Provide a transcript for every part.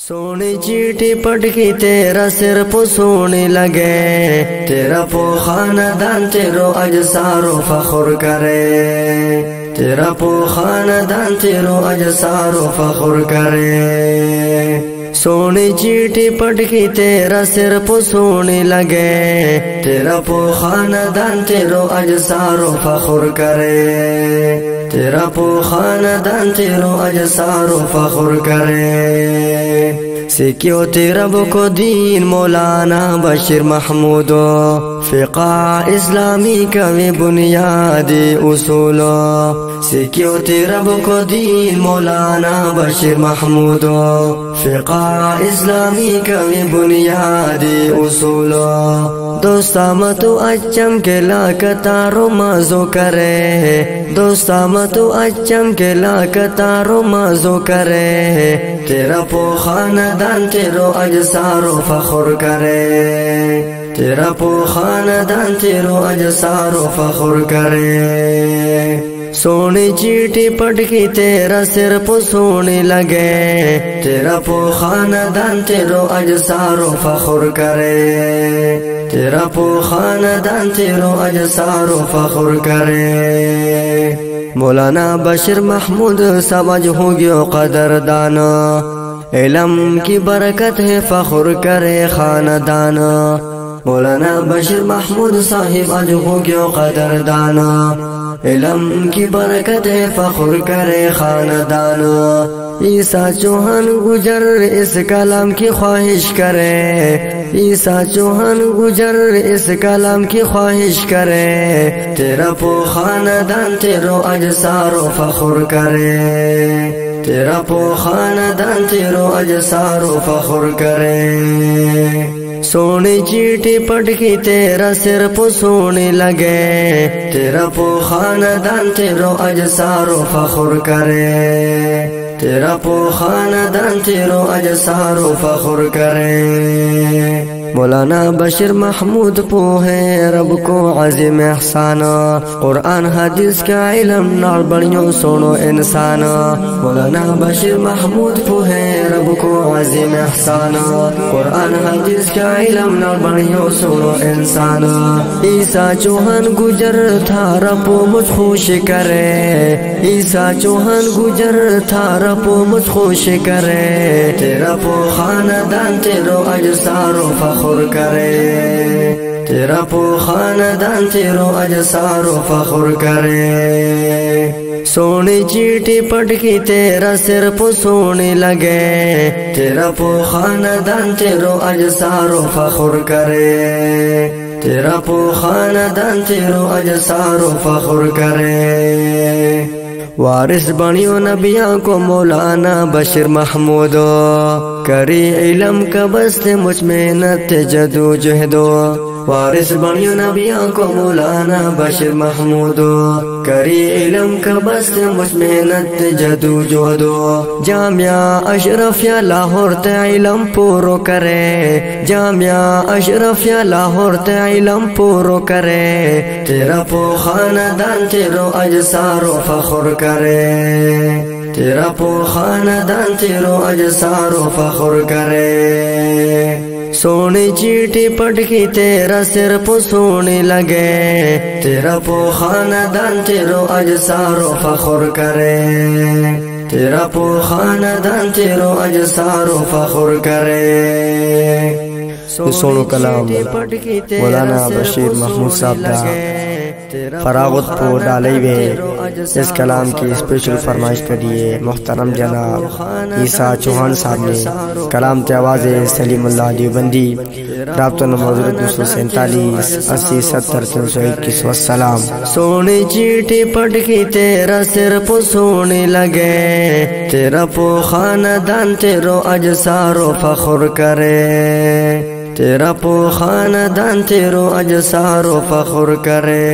سونی چیٹی پٹ کی تیرا سر پو سونے لگے، تیرا پو خاندان تیرو اجسارو فخر کرے، تیرا پو خاندان تیرو اجسارو فخر کرے۔ سونی چیٹی پٹ کی تیرا سر پو سونے لگے، تیرا پو خاندان تیرو اجسارو فخر کرے، تیرا پو خاندان تیرو اجسارو فخر کرے۔ سیکیوتی رب کو دین مولانا بشیر محمود، فقہ اسلامی کا بھی بنیادی اصول، سیکیوتی رب کو دین مولانا بشیر محمود، فقہ اسلامی کا بھی بنیادی اصول۔ دوستامتو اچم کے لاکتارو مازو کرے، دوستامتو اچم کے لاکتارو مازو کرے، تیرا پو خاندان تیرو اجسارو فخر کرے، تیرا پو خاندان تیرو اجسارو فخر کرے۔ سونی چیٹی پٹ کی تیرا سر پو سونے لگے، تیرا پو خاندان تیرو اجسارو فخر کرے، تیرا پو خاندان تیرو اجسارو فخر کرے۔ مولانا بشیر محمود سمجھ ہو گیا قدر دانا، علم کی برکت ہے فخر کرے خاندان، مولانا بشیر محمود صاحب اج ہو گیا قدر دانا، علم کی برکت ہے فخر کرے خاندان۔ عیسیٰ چوہان گجر اس کلام کی خواہش کرے، عیسیٰ چوہان گجر اس کلام کی خواہش کرے، تیرا پو خاندان تیرو اجسارو فخر کرے، تیرا پو خاندان تیرو اجسارو فخر کرے۔ سونی چیٹی پٹ کی تیرا سر پو سونے لگے، تیرا پو خاندان تیرو اجسارو فخر کرے، تیرا پو خاندان تیرو اجسارو فخر کرے۔ مولانا بشیر محمود پو ہے رب کو عظیم احسان، قرآن حدیث کا علم نال بڑیوں سونو انسان، مولانا بشیر محمود پو ہے رب کو عظیم احسان، قرآن حدیث کا علم نال بڑیوں سونو انسان۔ عیسیٰ چوہان گجر تھا رب مجھ خوش کرے، عیسیٰ چوہان گجر تھا رب مجھ خوش کرے، تیرا پو خاندان تیرو اجسارو فخر کرے، تیرا پو خاندان تیرو اجسارو فخر کرے۔ سونی چیٹی پٹ کی تیرا سر پو سونے لگے، تیرا پو خاندان تیرو اجسارو فخر کرے، تیرا پو خاندان تیرو اجسارو فخر کرے۔ وارث بنیو نبیوں کو مولانا بشیر محمود، کری علم کا بست مجھ محنت جدو جہدو، وارث بنیو نبیوں کو مولانا بشیر محمود، کری علم کا بست مجھ محنت جدو جہدو۔ جامعہ اشرفیہ لاہور تے علم پورو کرے، جامعہ اشرفیہ لاہور تے علم پورو کرے، تیرا پو خاندان تیرو اجسارو فخر کرے، تیرا پو خاندان تیرو اجسارو فخر کرے۔ سونی چیٹی پٹ کی تیرا سر پو سونے لگے، تیرا پو خاندان تیرو اجسارو فخر کرے، تیرا پو خاندان تیرو اجسارو فخر کرے۔ سونو کلام مولانا بشیر محمود صاحب دا فراغت پو ڈالی وے، اس کلام کی اسپیشل فرمائش کریے محترم جناب عیسیٰ چوہان صاحب نے، کلام تے آواز سلیم اللہ دیوبندی، رابطہ نمبر 247 80 70 321 والسلام۔ سونی چیٹی پٹ کی تیرا سر پو سونے لگے، تیرا پو خاندان تیرو اجسارو فخر کرے، تیرا پو خاندان تیرو اجسارو فخر کرے۔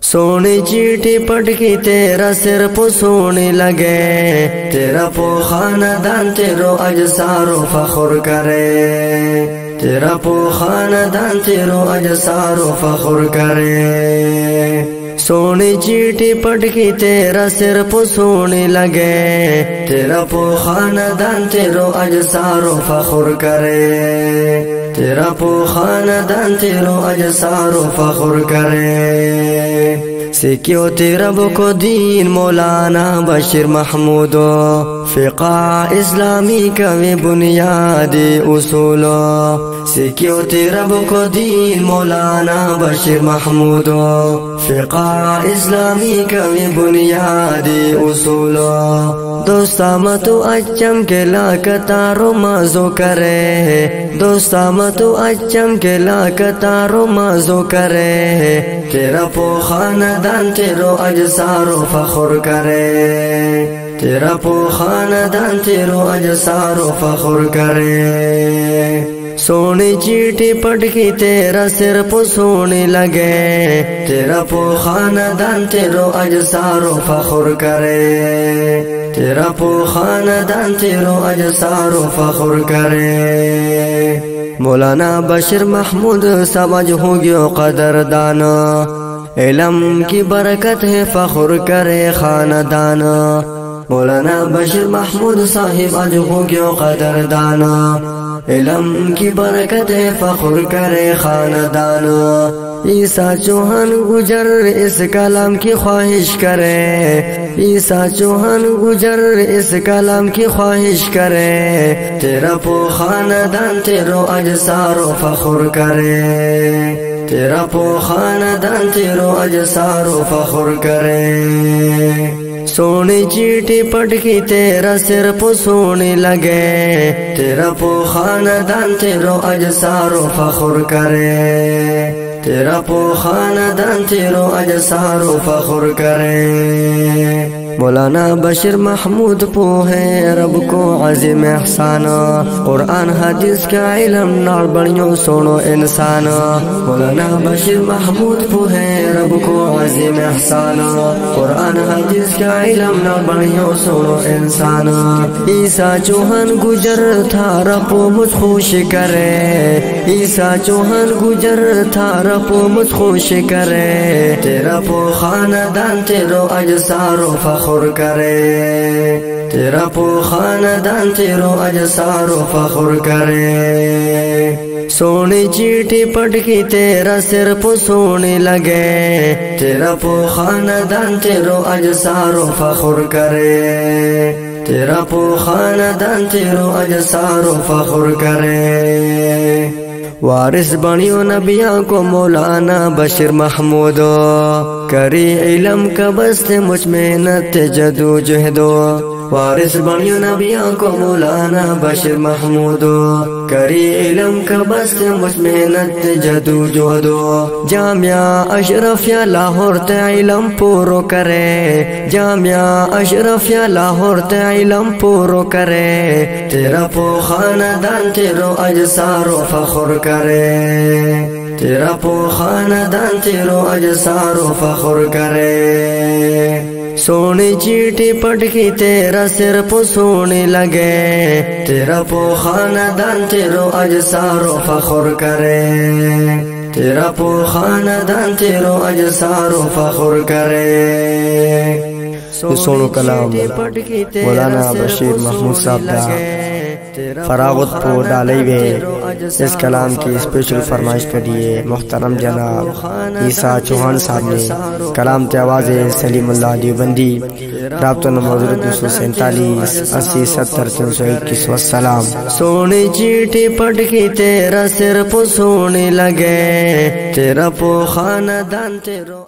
سونی چیٹی پٹ کی تیرا سر پو سونے لگے، تیرا پو خاندان تیرو اجسارو فخر کرے، تیرا پو خاندان تیرو اجسارو فخر کرے۔ سونی چیٹی پٹکی تیرا سر پو سونے لگے، تیرا پو خاندان تیرو اجسارو فخر کرے، تیرا پو خاندان تیرو اجسارو فخر کرے۔ سیکھیو تیرا بکو دین مولانا بشیر محمود، فقہ اسلامی کا وی بنیادی اصول، سیکھیو تیرا بکو دین مولانا بشیر محمود، فقہ اسلامی کا وی بنیادی اصول۔ دوستامتو اچم کے لاکتارو مازو کرے، دوستامتو اچم کے لاکتارو مازو کرے، تیرا پو خاندان تیرو اجسارو فخر کرے، تیرا پو خاندان تیرو اجسارو فخر کرے۔ سونی چیٹی پٹکی تیرا سر پو سونے لگے، تیرا پو خاندان تیرو اجسارو فخر کرے، تیرا پو خاندان تیرو اجسارو فخر کرے۔ مولانا بشیر محمود سمجھ ہو گیا قدردان، علم کی برکت ہے فخر کرے خاندان، مولانا بشیر محمود صاحب اج ہو گیا قدردان، علم کی برکت ہے فخر کرے خاندان۔ عیسیٰ چوہان گجر اس کلام کی خواہش کرے، عیسیٰ چوہان گجر اس کلام کی خواہش کرے، تیرا پو خاندان تیرو اجسارو فخر کرے، تیرا پو خاندان تیرو اجسارو فخر کرے۔ سونی چیٹی پٹکی تیرا سر پو سونے لگے، تیرا پو خاندان تیرو اجسارو فخر کرے، تیرا پو خاندان تیرو اجسارو فخر کرے۔ مولانا بشیر محمود پو ہے رب کو عظیم احسان، قرآن حدیث کا علم نار بڑیوں سونو انسان، مولانا بشیر محمود پو ہے رب کو عظیم احسان، قرآن حدیث کا علم نار بڑیوں سونو انسان۔ عیسیٰ چوہان گجر تھا رپو مجھ خوش کرے، عیسیٰ چوہان گجر تھا رپو مجھ خوش کرے، تیرا پو خاندان تیرو اجسارو فخر کرے، تیرا پو خاندان تیرو اجسارو فخر کرے۔ سونی چیٹی پٹکی تیرا سر پو سونے لگے، تیرا پو خاندان تیرو اجسارو فخر کرے، تیرا پو خاندان تیرو اجسارو فخر کرے۔ وارث بنیو نبیوں کو مولانا بشیر محمود، کری علم کا بست مجھ محنت جدو جہدو، وارث بنیو نبیوں کو مولانا بشیر محمود، کری علم کا بست مجھ محنت جدو جہدو۔ جامعہ اشرفیہ لاہور تے علم پورو کرے، جامعہ اشرفیہ لاہور تے علم پورو کرے، تیرا پو خاندان تیرو اجسارو فخر کرے، تیرا پو خاندان تیرو اجسارو فخر کرے۔ سونی چیٹی پٹکی تیرا سر پو سونے لگے، تیرا پو خاندان تیرو اجسارو فخر کرے، تیرا پو خاندان تیرو اجسارو فخر کرے۔ سونو کلام مولانا بشیر محمود صاحب دا فراغت پو ڈالی وے، اس کلام کی اسپیشل فرمائش کریے محترم جناب عیسیٰ چوہان صاحب نے، کلام تے آواز سلیم اللہ دیوبندی، رابطہ نمبر 247 80 70 321۔ والسلام۔ سونی چیٹی پٹکی تیرا سر پو سونے لگے، تیرا پو خاندان تیرو